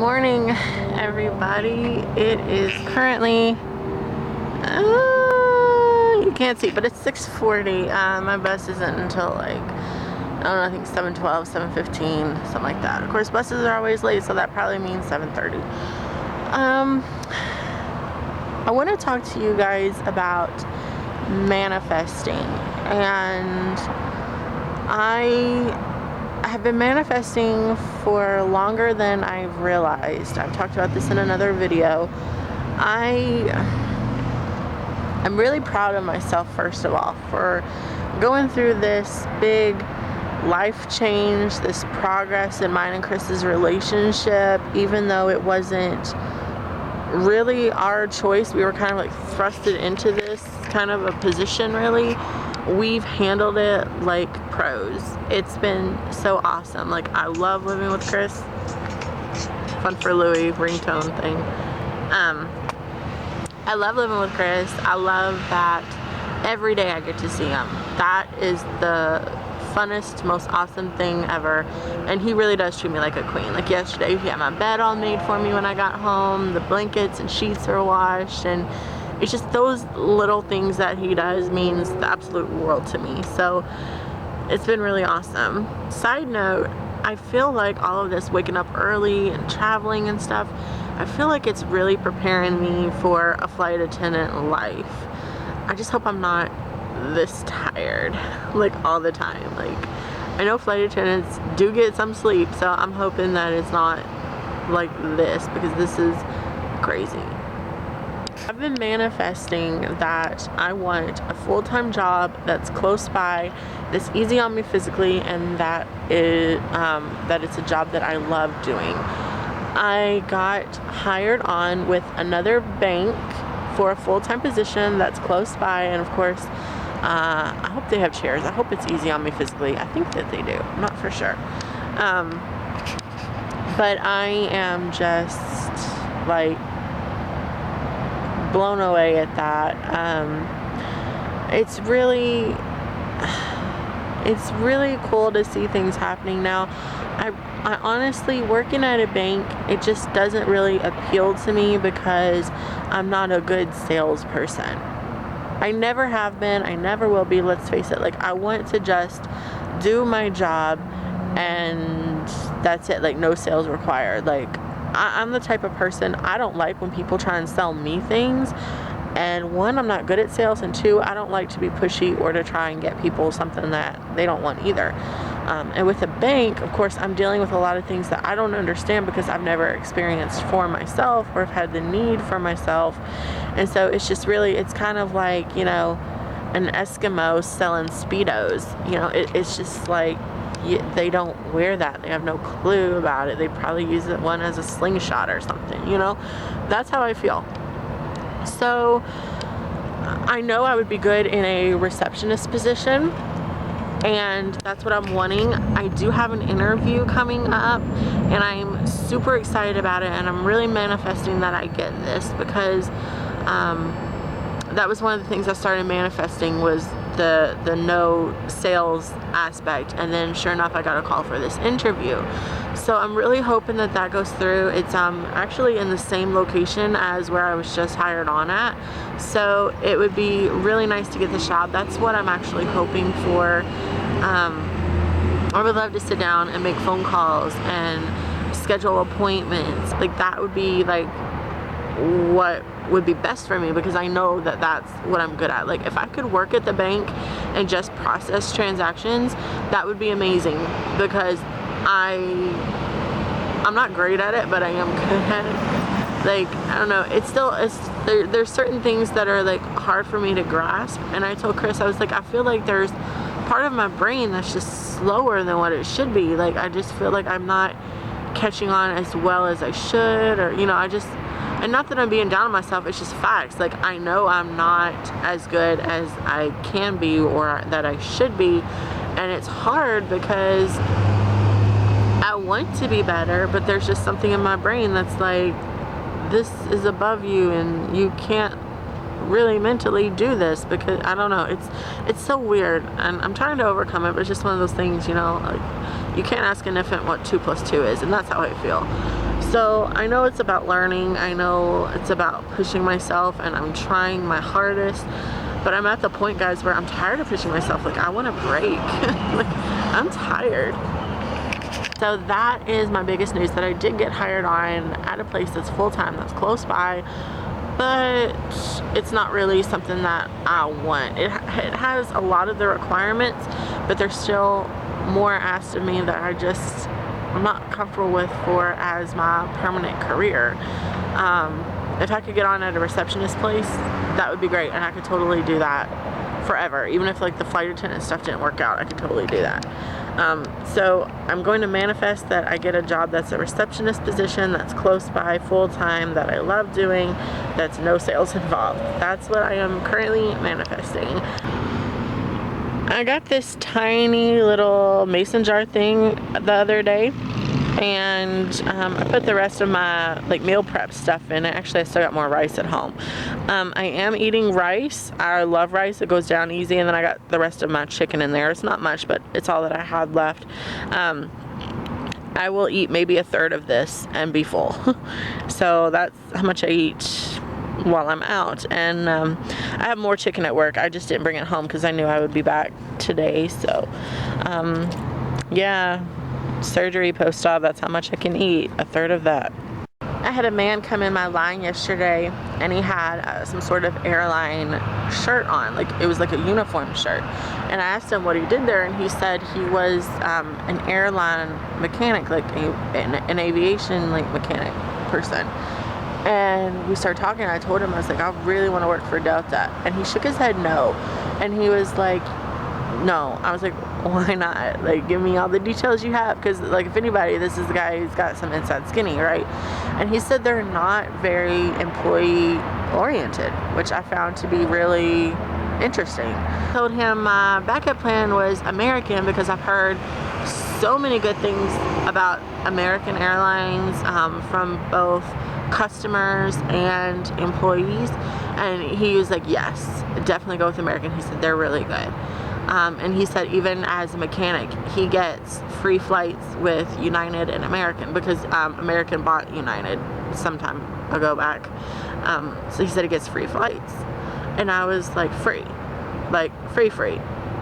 morning, everybody. It is currently, you can't see, but it's 6:40. My bus isn't until like, I don't know, I think 7:12, 7:15, something like that. Of course, buses are always late, so that probably means 7:30. I want to talk to you guys about manifesting, and I have been manifesting for longer than I've realized. I've talked about this in another video. I'm really proud of myself, first of all, for going through this big life change, this progress in mine and Chris's relationship, even though it wasn't really our choice. We were kind of like thrusted into this kind of a position, really. We've handled it like pros. It's been so awesome. Like, I love living with Chris. Fun for Louie ringtone thing. I love living with Chris. I love that every day I get to see him. That is the funnest, most awesome thing ever. And he really does treat me like a queen. Like yesterday, he had my bed all made for me when I got home. The blankets and sheets are washed, and it's just those little things that he does means the absolute world to me. So it's been really awesome. Side note, I feel like all of this waking up early and traveling and stuff, I feel like it's really preparing me for a flight attendant life. I just hope I'm not this tired like all the time. Like, I know flight attendants do get some sleep, so I'm hoping that it's not like this, because this is crazy. I've been manifesting that I want a full-time job that's close by, that's easy on me physically, and that it's a job that I love doing. I got hired on with another bank for a full-time position that's close by, and of course, I hope they have chairs. I hope it's easy on me physically. I think that they do. I'm not for sure. But I am just like blown away at that. It's really cool to see things happening now. I honestly, working at a bank, it just doesn't really appeal to me because I'm not a good salesperson. I never have been, I never will be, let's face it. Like, I want to just do my job and that's it, like no sales required. Like, I'm the type of person, I don't like when people try and sell me things. And one, I'm not good at sales, and two, I don't like to be pushy or to try and get people something that they don't want either. And with a bank, of course, I'm dealing with a lot of things that I don't understand because I've never experienced for myself or have had the need for myself. And so it's just really, it's kind of like, you know, an Eskimo selling Speedos. You know, it's just like, they don't wear that. They have no clue about it. They probably use one as a slingshot or something, you know? That's how I feel. So I know I would be good in a receptionist position, and that's what I'm wanting. I do have an interview coming up, and I'm super excited about it, and I'm really manifesting that I get this, because that was one of the things I started manifesting, was the no sales aspect. And then sure enough, I got a call for this interview. So I'm really hoping that that goes through. It's actually in the same location as where I was just hired on at, so it would be really nice to get the job. That's what I'm actually hoping for. I would love to sit down and make phone calls and schedule appointments. Like, that would be like what would be best for me, because I know that that's what I'm good at. Like, if I could work at the bank and just process transactions, that would be amazing, because I'm not great at it, but I am good at it. Like, I don't know, there's certain things that are like hard for me to grasp. And I told Chris, I was like, I feel like there's part of my brain that's just slower than what it should be. Like, I just feel like I'm not catching on as well as I should, or, you know, and not that I'm being down on myself, it's just facts. Like, I know I'm not as good as I can be or that I should be, and it's hard because I want to be better, but there's just something in my brain that's like, this is above you and you can't really mentally do this, because I don't know, it's so weird, and I'm trying to overcome it, but it's just one of those things, you know, like, you can't ask an infant what 2 + 2 is, and that's how I feel. So I know it's about learning, I know it's about pushing myself, and I'm trying my hardest, but I'm at the point, guys, where I'm tired of pushing myself. Like, I want to break. Like, I'm tired. So that is my biggest news, that I did get hired on at a place that's full-time, that's close by, but it's not really something that I want. It has a lot of the requirements, but there's still more asked of me that I'm not comfortable with for as my permanent career. If I could get on at a receptionist place, that would be great, and I could totally do that forever. Even if like the flight attendant stuff didn't work out, I could totally do that. So I'm going to manifest that I get a job that's a receptionist position, that's close by, full-time, that I love doing, that's no sales involved. That's what I am currently manifesting. I got this tiny little mason jar thing the other day, and I put the rest of my like meal prep stuff in it. Actually, I still got more rice at home. I am eating rice. I love rice. It goes down easy, and then I got the rest of my chicken in there. It's not much, but it's all that I had left. I will eat maybe a third of this and be full. So that's how much I eat while I'm out. And I have more chicken at work. I just didn't bring it home because I knew I would be back today. So yeah, surgery, post-op, that's how much I can eat, a third of that. I had a man come in my line yesterday, and he had some sort of airline shirt on, like it was like a uniform shirt, and I asked him what he did there, and he said he was an airline mechanic, like an aviation like mechanic person. And we started talking, and I told him, I was like, I really want to work for Delta, and he shook his head no, and he was like, no. I was like, why not? Like, give me all the details you have, because like if anybody, this is the guy who's got some inside skinny, right? And he said they're not very employee oriented, which I found to be really interesting. I told him my backup plan was American, because I've heard so many good things about American Airlines from both customers and employees, and he was like, yes, definitely go with American. He said they're really good. And he said even as a mechanic, he gets free flights with United and American, because American bought United some time ago back. So he said he gets free flights. And I was like, free? Like, free?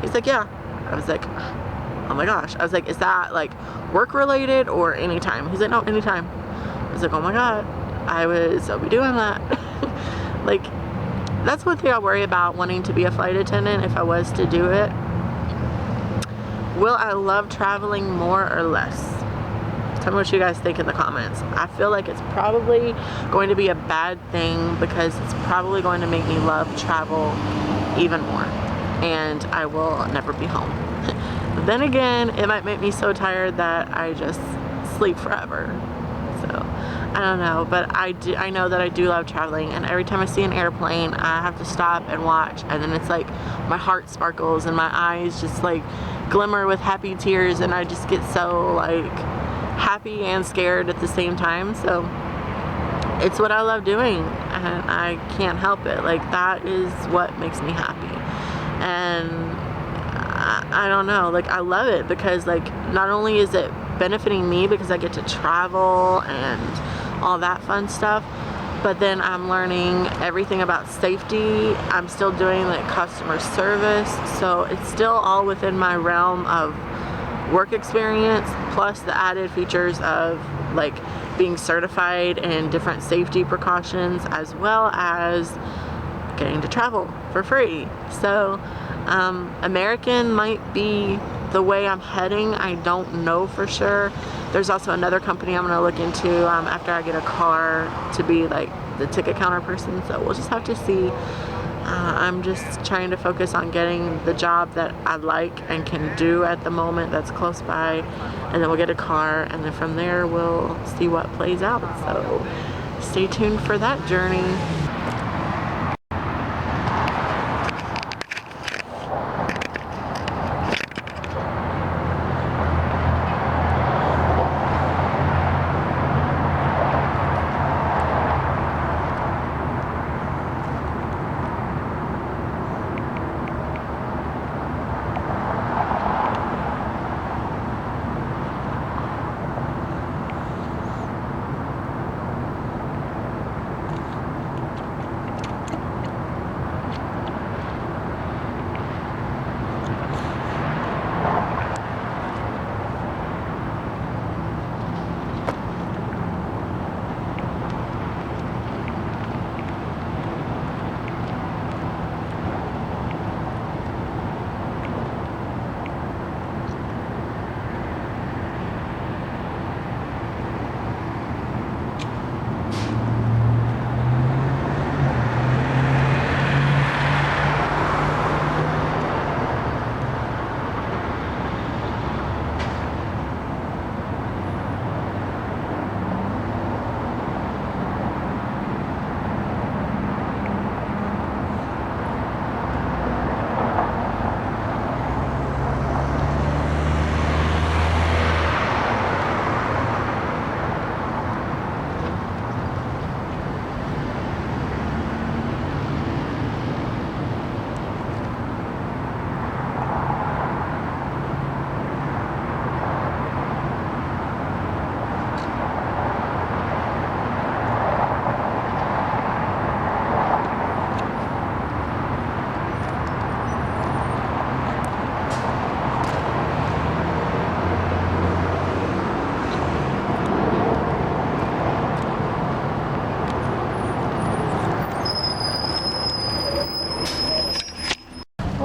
He's like, yeah. I was like, oh my gosh. I was like, is that like work related or anytime? He's like, no, anytime. I was like, oh my God, I'll be doing that. Like, that's one thing I worry about wanting to be a flight attendant if I was to do it. Will I love traveling more or less? Tell me what you guys think in the comments. I feel like it's probably going to be a bad thing, because it's probably going to make me love travel even more, and I will never be home. But then again, it might make me so tired that I just sleep forever. So I don't know, but I know that I do love traveling, and every time I see an airplane, I have to stop and watch, and then it's like my heart sparkles and my eyes just like glimmer with happy tears, and I just get so like happy and scared at the same time. So it's what I love doing, and I can't help it. Like, that is what makes me happy. And I don't know, like, I love it because like not only is it benefiting me because I get to travel and all that fun stuff, but then I'm learning everything about safety. I'm still doing like customer service, so it's still all within my realm of work experience, plus the added features of like being certified in different safety precautions, as well as getting to travel for free. So American might be the way I'm heading. I don't know for sure. There's also another company I'm going to look into after I get a car to be like the ticket counter person, so we'll just have to see. I'm just trying to focus on getting the job that I like and can do at the moment that's close by, and then we'll get a car, and then from there we'll see what plays out. So stay tuned for that journey.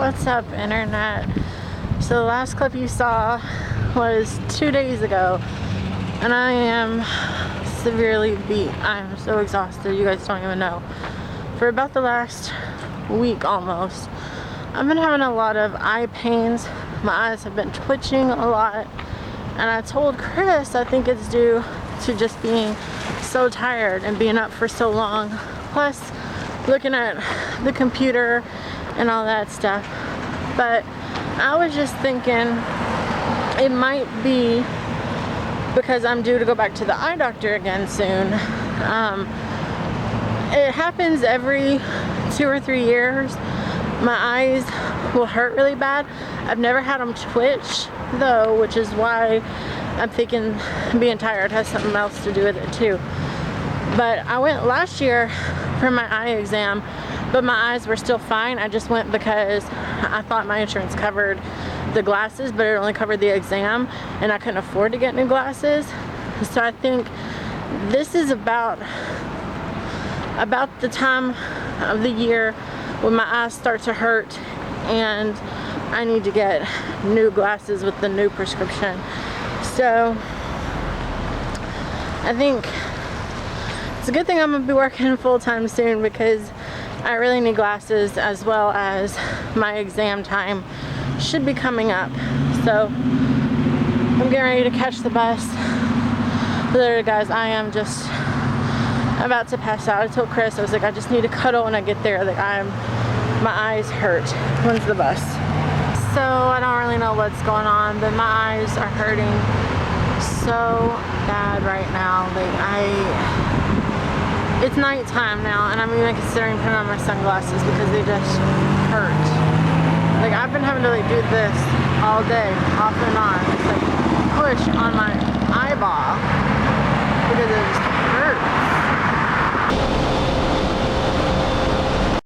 What's up, internet? So the last clip you saw was 2 days ago, and I am severely beat. I'm so exhausted, you guys don't even know. For about the last week almost, I've been having a lot of eye pains. My eyes have been twitching a lot, and I told Chris I think it's due to just being so tired and being up for so long, plus looking at the computer and all that stuff. But I was just thinking it might be because I'm due to go back to the eye doctor again soon. It happens every 2 or 3 years. My eyes will hurt really bad. I've never had them twitch though, which is why I'm thinking being tired has something else to do with it too. But I went last year for my eye exam, but my eyes were still fine. I just went because I thought my insurance covered the glasses, but it only covered the exam, and I couldn't afford to get new glasses. So I think this is about the time of the year when my eyes start to hurt and I need to get new glasses with the new prescription. So I think it's a good thing I'm gonna be working full-time soon, because I really need glasses, as well as my exam time should be coming up. So I'm getting ready to catch the bus. Literally, guys, I am just about to pass out. I told Chris, I was like, I just need to cuddle when I get there. Like, my eyes hurt. When's the bus? So I don't really know what's going on, but my eyes are hurting so bad right now. Like, it's nighttime now, and I'm even considering putting on my sunglasses because they just hurt. Like, I've been having to like do this all day, off and on. It's like push on my eyeball because it just hurts.